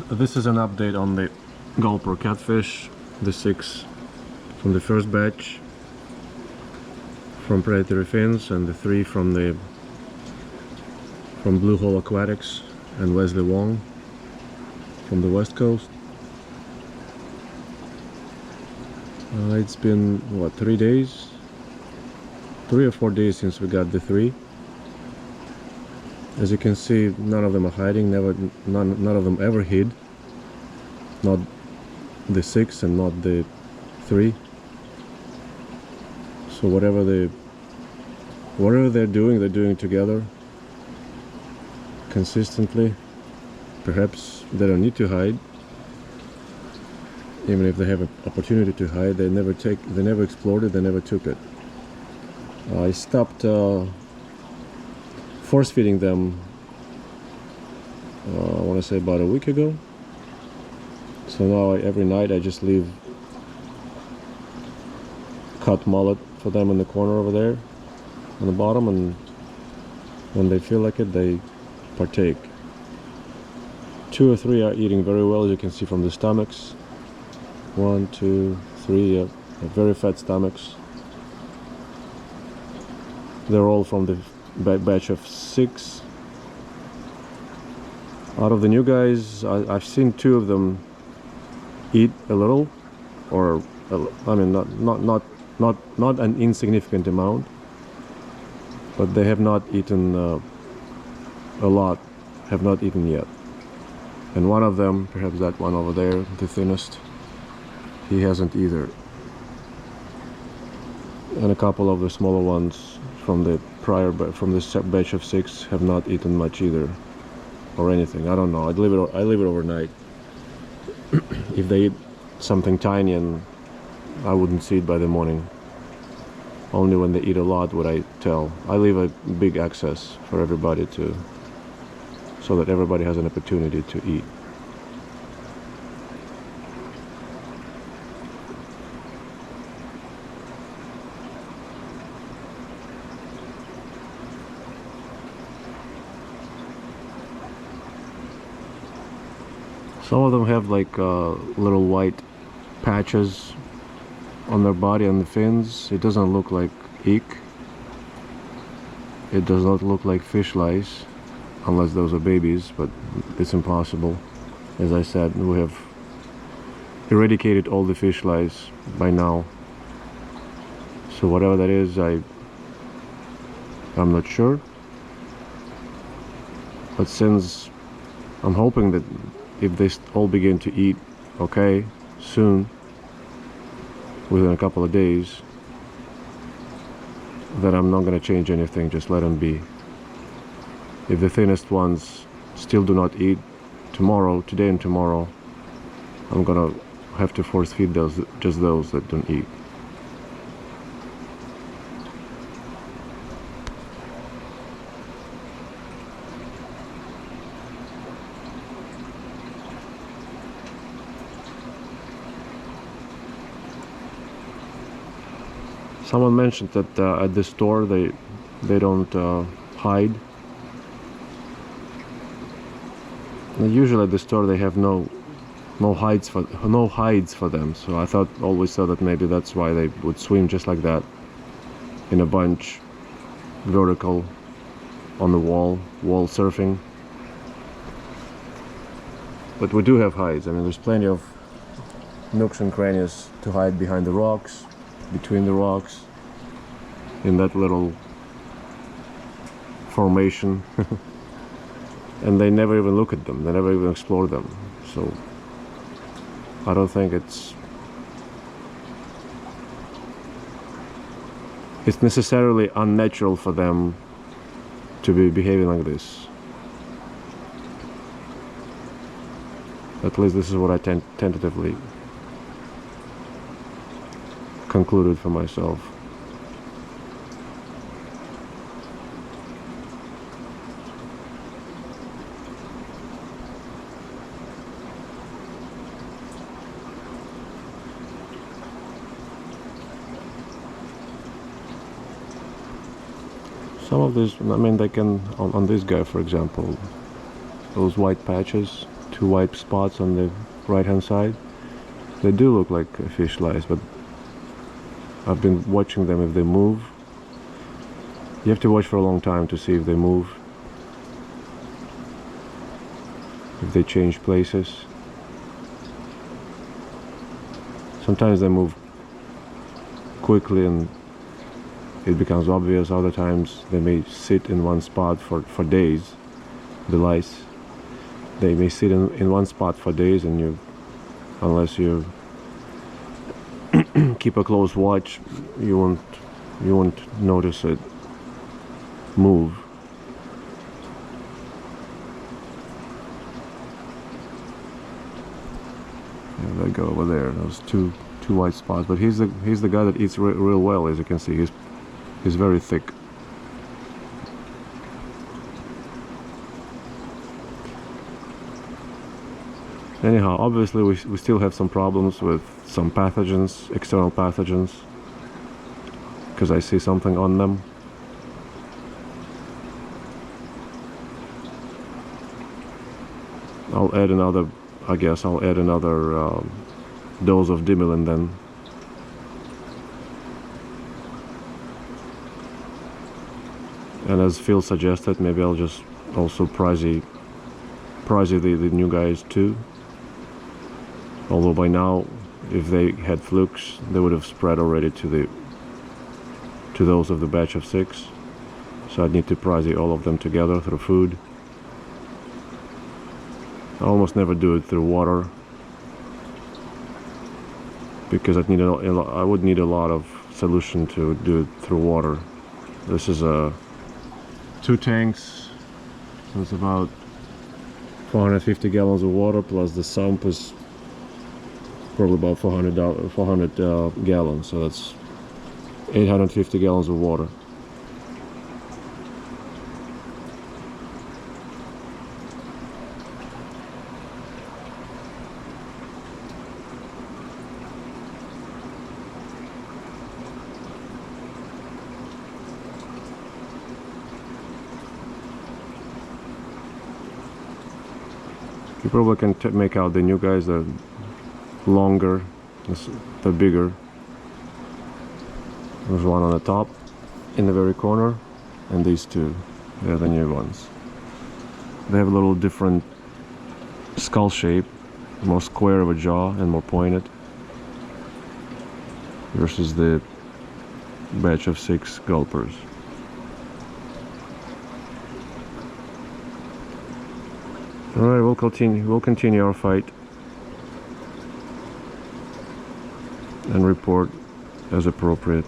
This is an update on the gulper catfish, the 6 from the first batch from predatory fins, and the 3 from Blue Hole Aquatics and Wesley Wong from the west coast. It's been what, 3 days? 3 or 4 days since we got the 3. As you can see, none of them are hiding. None of them ever hid. Not the 6 and not the 3. So whatever they're doing together consistently. Perhaps they don't need to hide. Even if they have an opportunity to hide, they never explored it, they never took it. I stopped force feeding them I want to say about a week ago. So now every night I just leave cut mullet for them in the corner over there on the bottom, and when they feel like it, they partake. 2 or 3 are eating very well, as you can see from the stomachs. 1, 2, 3, very fat stomachs. They're all from the batch of 6. Out of the new guys, I've seen 2 of them eat a little, or I mean not an insignificant amount, but they have not eaten a lot, have not eaten yet. And one of them, perhaps that one over there, the thinnest, he hasn't either. And a couple of the smaller ones from the batch of 6 have not eaten much either, or anything. I don't know. I leave it overnight. If they eat something tiny, and I wouldn't see it by the morning. Only when they eat a lot would I tell. I leave a big access for everybody so that everybody has an opportunity to eat. Some of them have like little white patches on their body, on the fins. It doesn't look like ink. It does not look like fish lice, unless those are babies, but it's impossible. As I said, we have eradicated all the fish lice by now. So whatever that is, I'm not sure. But since I'm hoping that if they all begin to eat okay soon, within a couple of days, then I'm not going to change anything, just let them be. If the thinnest ones still do not eat today and tomorrow, I'm going to have to force feed just those that don't eat. Someone mentioned that at the store they don't hide. And usually at the store they have no hides for them. So I always thought that maybe that's why they would swim just like that, in a bunch, vertical, on the wall surfing. But we do have hides. I mean, there's plenty of nooks and crannies to hide behind the rocks, between the rocks, in that little formation. And they never even look at them, they never even explore them. So I don't think it's necessarily unnatural for them to be behaving like this. At least this is what I tentatively concluded for myself. Some of these, I mean, they can, on this guy for example, those white patches, two white spots on the right hand side. They do look like fish lice, but I've been watching them if they move. You have to watch for a long time to see if they move, if they change places. Sometimes they move quickly and it becomes obvious. Other times they may sit in one spot for days. The lice, they may sit in one spot for days, and you, unless you keep a close watch, you won't notice it move. There they go over there. Those two white spots. But he's the guy that eats real well. As you can see, he's very thick. Anyhow, obviously we still have some problems with some pathogens, external pathogens, because I see something on them. I'll add another, I guess I'll add another dose of dimilin then. And as Phil suggested, maybe I'll just also pricey the new guys too. Although by now, if they had flukes, they would have spread already to those of the batch of 6. So I'd need to pricey all of them together through food. I almost never do it through water, because I would need a lot of solution to do it through water. This is 2 tanks, so it's about 450 gallons of water, plus the sump is probably about 400 gallons, so that's 850 gallons of water. You probably can make out the new guys. They're longer, they're bigger. There's one on the top in the very corner, and these two, they're the new ones. They have a little different skull shape, more square of a jaw and more pointed, versus the batch of 6 gulpers. Alright, we'll continue our fight and report as appropriate.